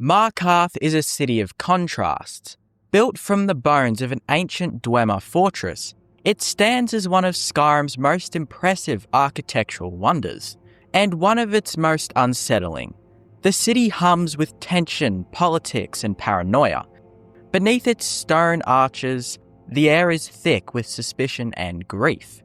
Markarth is a city of contrasts. Built from the bones of an ancient Dwemer fortress, it stands as one of Skyrim's most impressive architectural wonders, and one of its most unsettling. The city hums with tension, politics, and paranoia. Beneath its stone arches, the air is thick with suspicion and grief.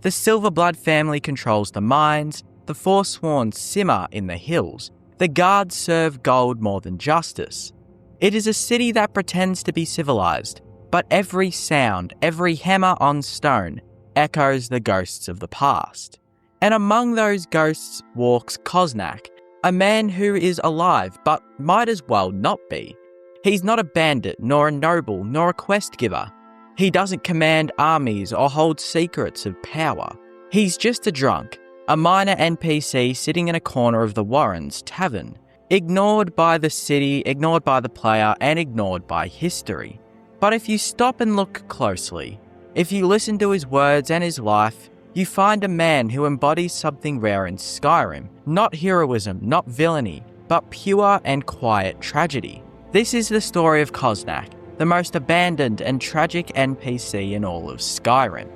The Silverblood family controls the mines, the Forsworn simmer in the hills, the guards serve gold more than justice. It is a city that pretends to be civilized, but every sound, every hammer on stone, echoes the ghosts of the past. And among those ghosts walks Koznak, a man who is alive but might as well not be. He's not a bandit, nor a noble, nor a quest giver. He doesn't command armies or hold secrets of power. He's just a drunk, a minor NPC sitting in a corner of the Warrens tavern, ignored by the city, ignored by the player, and ignored by history. But if you stop and look closely, if you listen to his words and his life, you find a man who embodies something rare in Skyrim. Not heroism, not villainy, but pure and quiet tragedy. This is the story of Koznak, the most abandoned and tragic NPC in all of Skyrim.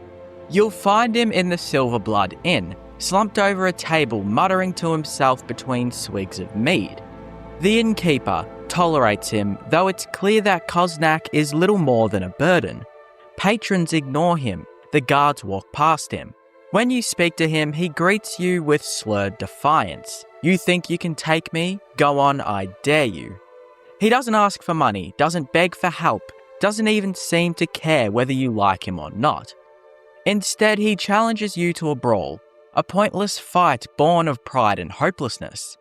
You'll find him in the Silverblood Inn, slumped over a table muttering to himself between swigs of mead. The innkeeper tolerates him, though it's clear that Koznak is little more than a burden. Patrons ignore him, the guards walk past him. When you speak to him, he greets you with slurred defiance. You think you can take me? Go on, I dare you. He doesn't ask for money, doesn't beg for help, doesn't even seem to care whether you like him or not. Instead, he challenges you to a brawl, a pointless fight born of pride and hopelessness.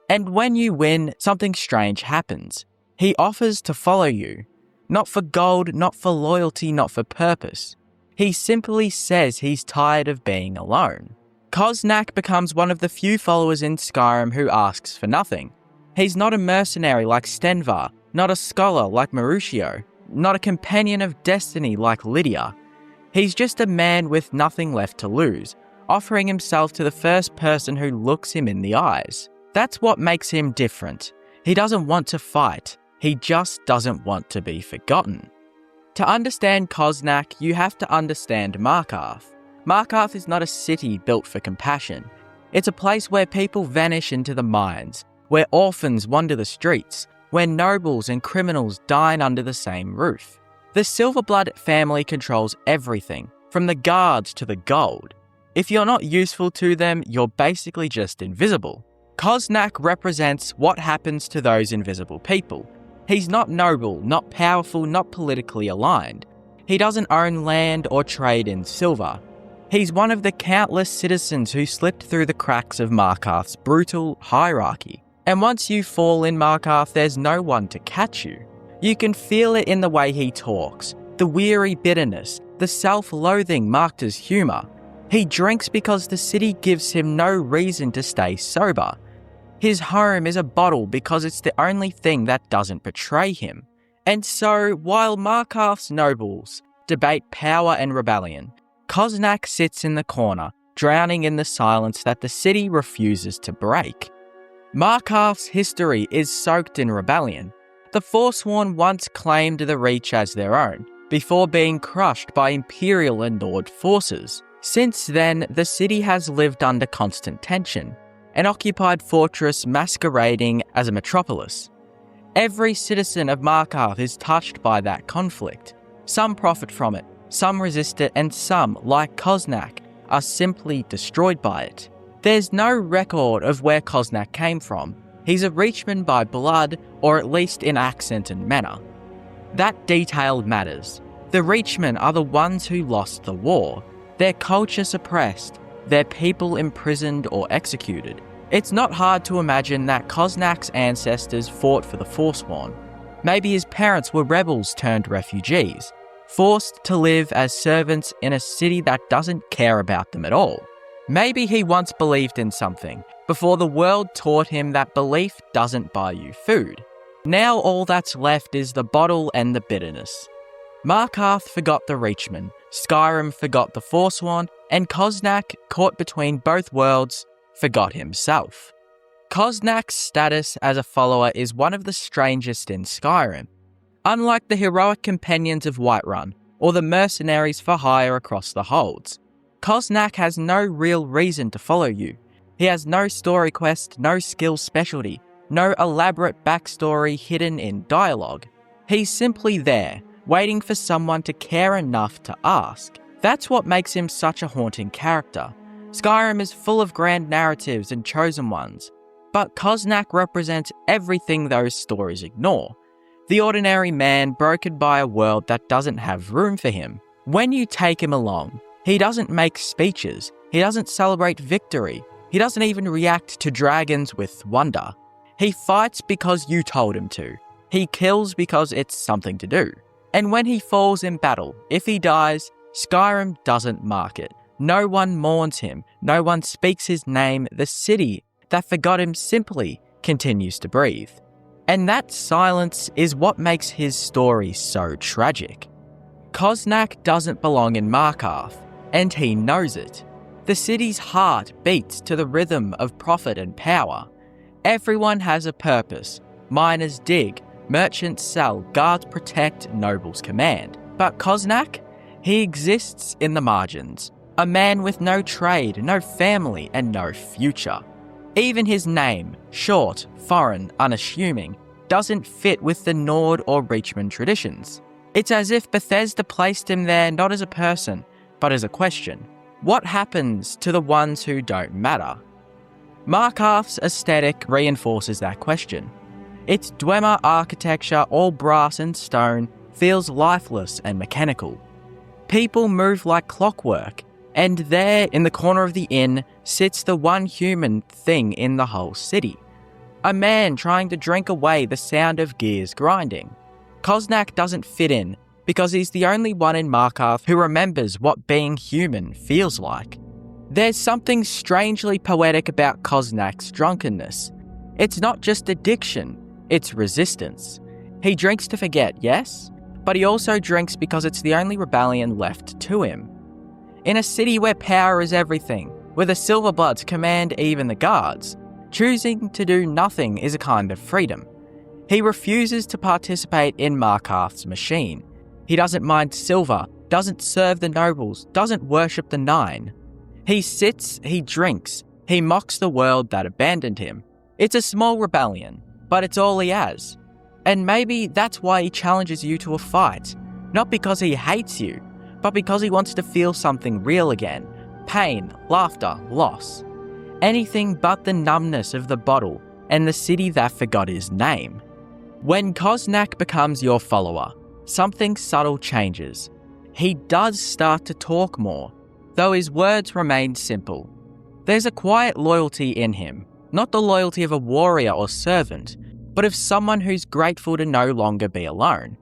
And when you win, something strange happens. He offers to follow you. Not for gold, not for loyalty, not for purpose. He simply says he's tired of being alone. Koznak becomes one of the few followers in Skyrim who asks for nothing. He's not a mercenary like Stenvar, not a scholar like Marushio, not a companion of destiny like Lydia. He's just a man with nothing left to lose, offering himself to the first person who looks him in the eyes. That's what makes him different. He doesn't want to fight, he just doesn't want to be forgotten. To understand Koznak, you have to understand Markarth. Markarth is not a city built for compassion. It's a place where people vanish into the mines, where orphans wander the streets, where nobles and criminals dine under the same roof. The Silverblood family controls everything, from the guards to the gold. If you're not useful to them, you're basically just invisible. Koznak represents what happens to those invisible people. He's not noble, not powerful, not politically aligned. He doesn't own land or trade in silver. He's one of the countless citizens who slipped through the cracks of Markarth's brutal hierarchy. And once you fall in Markarth, there's no one to catch you. You can feel it in the way he talks, the weary bitterness, the self-loathing marked as humour. He drinks because the city gives him no reason to stay sober. His home is a bottle because it's the only thing that doesn't betray him. And so, while Markarth's nobles debate power and rebellion, Koznak sits in the corner, drowning in the silence that the city refuses to break. Markarth's history is soaked in rebellion. The Forsworn once claimed the Reach as their own, before being crushed by Imperial and Nord forces. Since then, the city has lived under constant tension, an occupied fortress masquerading as a metropolis. Every citizen of Markarth is touched by that conflict. Some profit from it, some resist it, and some, like Koznak, are simply destroyed by it. There's no record of where Koznak came from. He's a Reachman by blood, or at least in accent and manner. That detail matters. The Reachmen are the ones who lost the war, their culture suppressed, their people imprisoned or executed. It's not hard to imagine that Koznak's ancestors fought for the Forsworn. Maybe his parents were rebels turned refugees, forced to live as servants in a city that doesn't care about them at all. Maybe he once believed in something, before the world taught him that belief doesn't buy you food. Now all that's left is the bottle and the bitterness. Markarth forgot the Reachmen, Skyrim forgot the Forsworn, and Koznak, caught between both worlds, forgot himself. Koznak's status as a follower is one of the strangest in Skyrim. Unlike the heroic companions of Whiterun, or the mercenaries for hire across the holds, Koznak has no real reason to follow you. He has no story quest, no skill specialty, no elaborate backstory hidden in dialogue. He's simply there, waiting for someone to care enough to ask. That's what makes him such a haunting character. Skyrim is full of grand narratives and chosen ones, but Koznak represents everything those stories ignore. The ordinary man broken by a world that doesn't have room for him. When you take him along, he doesn't make speeches, he doesn't celebrate victory, he doesn't even react to dragons with wonder. He fights because you told him to. He kills because it's something to do. And when he falls in battle, if he dies, Skyrim doesn't mark it. No one mourns him, no one speaks his name, the city that forgot him simply continues to breathe. And that silence is what makes his story so tragic. Koznak doesn't belong in Markarth, and he knows it. The city's heart beats to the rhythm of profit and power. Everyone has a purpose. Miners dig, merchants sell, guards protect, nobles command. But Koznak? He exists in the margins. A man with no trade, no family, and no future. Even his name, short, foreign, unassuming, doesn't fit with the Nord or Reachman traditions. It's as if Bethesda placed him there not as a person, but as a question. What happens to the ones who don't matter? Markarth's aesthetic reinforces that question. Its Dwemer architecture, all brass and stone, feels lifeless and mechanical. People move like clockwork, and there, in the corner of the inn, sits the one human thing in the whole city. A man trying to drink away the sound of gears grinding. Koznak doesn't fit in, because he's the only one in Markarth who remembers what being human feels like. There's something strangely poetic about Koznak's drunkenness. It's not just addiction, it's resistance. He drinks to forget, yes, but he also drinks because it's the only rebellion left to him. In a city where power is everything, where the Silverbloods command even the guards, choosing to do nothing is a kind of freedom. He refuses to participate in Markarth's machine. He doesn't mind silver, doesn't serve the nobles, doesn't worship the Nine. He sits, he drinks, he mocks the world that abandoned him. It's a small rebellion, but it's all he has. And maybe that's why he challenges you to a fight, not because he hates you, but because he wants to feel something real again. Pain, laughter, loss. Anything but the numbness of the bottle and the city that forgot his name. When Koznak becomes your follower, something subtle changes. He does start to talk more, though his words remain simple. There's a quiet loyalty in him, not the loyalty of a warrior or servant, but of someone who's grateful to no longer be alone.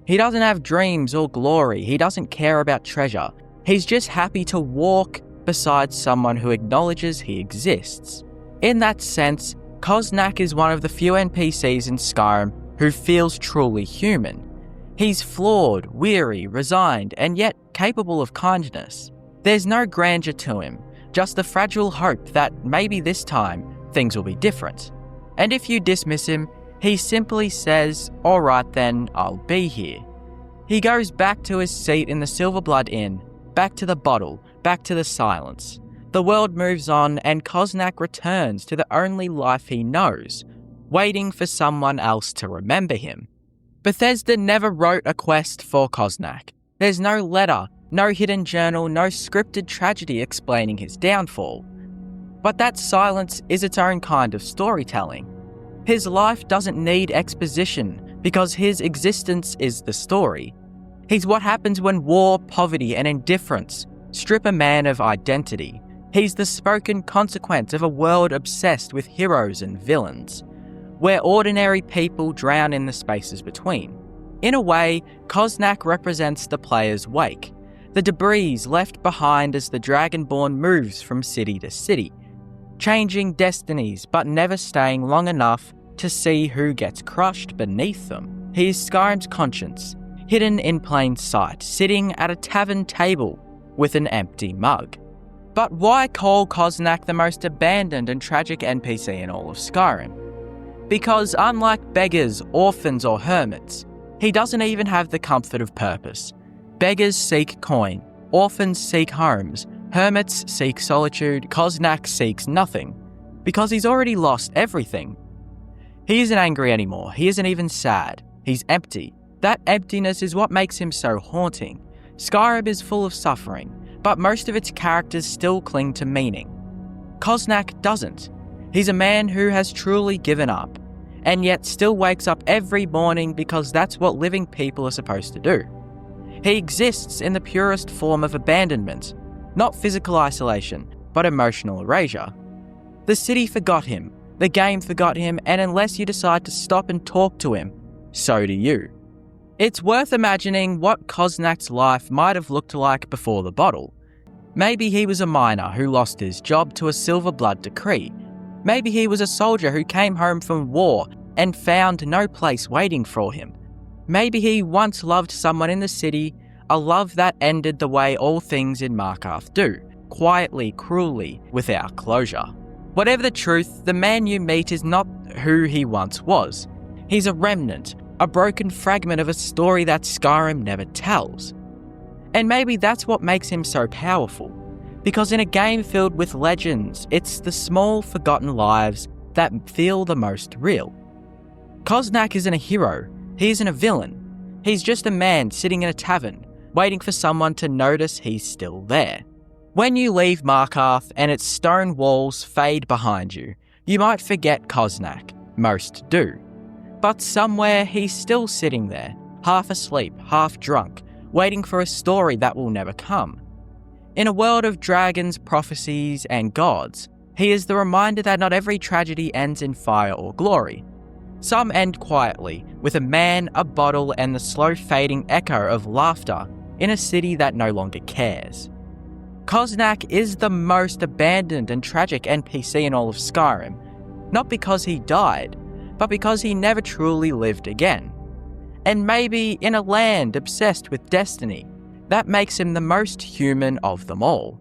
He doesn't have dreams or glory, he doesn't care about treasure. He's just happy to walk beside someone who acknowledges he exists. In that sense, Koznak is one of the few NPCs in Skyrim who feels truly human. He's flawed, weary, resigned, and yet capable of kindness. There's no grandeur to him, just the fragile hope that maybe this time things will be different. And if you dismiss him, he simply says, "Alright then, I'll be here." He goes back to his seat in the Silverblood Inn, back to the bottle, back to the silence. The world moves on and Koznak returns to the only life he knows, waiting for someone else to remember him. Bethesda never wrote a quest for Koznak. There's no letter, no hidden journal, no scripted tragedy explaining his downfall. But that silence is its own kind of storytelling. His life doesn't need exposition because his existence is the story. He's what happens when war, poverty, and indifference strip a man of identity. He's the spoken consequence of a world obsessed with heroes and villains, where ordinary people drown in the spaces between. In a way, Koznak represents the player's wake, the debris left behind as the Dragonborn moves from city to city, changing destinies but never staying long enough to see who gets crushed beneath them. He is Skyrim's conscience, hidden in plain sight, sitting at a tavern table with an empty mug. But why call Koznak the most abandoned and tragic NPC in all of Skyrim? Because unlike beggars, orphans, or hermits, he doesn't even have the comfort of purpose. Beggars seek coin, orphans seek homes, hermits seek solitude, Koznak seeks nothing, because he's already lost everything. He isn't angry anymore, he isn't even sad, he's empty. That emptiness is what makes him so haunting. Skyrim is full of suffering, but most of its characters still cling to meaning. Koznak doesn't. He's a man who has truly given up, and yet still wakes up every morning because that's what living people are supposed to do. He exists in the purest form of abandonment, not physical isolation, but emotional erasure. The city forgot him, the game forgot him, and unless you decide to stop and talk to him, so do you. It's worth imagining what Koznak's life might have looked like before the bottle. Maybe he was a miner who lost his job to a silver blood decree. Maybe he was a soldier who came home from war and found no place waiting for him. Maybe he once loved someone in the city, a love that ended the way all things in Markarth do, quietly, cruelly, without closure. Whatever the truth, the man you meet is not who he once was. He's a remnant, a broken fragment of a story that Skyrim never tells. And maybe that's what makes him so powerful, because in a game filled with legends, it's the small, forgotten lives that feel the most real. Koznak isn't a hero, he isn't a villain. He's just a man sitting in a tavern, waiting for someone to notice he's still there. When you leave Markarth and its stone walls fade behind you, you might forget Koznak, most do. But somewhere he's still sitting there, half asleep, half drunk, waiting for a story that will never come. In a world of dragons, prophecies, and gods, he is the reminder that not every tragedy ends in fire or glory. Some end quietly, with a man, a bottle, and the slow fading echo of laughter in a city that no longer cares. Koznak is the most abandoned and tragic NPC in all of Skyrim, not because he died, but because he never truly lived again. And maybe in a land obsessed with destiny, that makes him the most human of them all.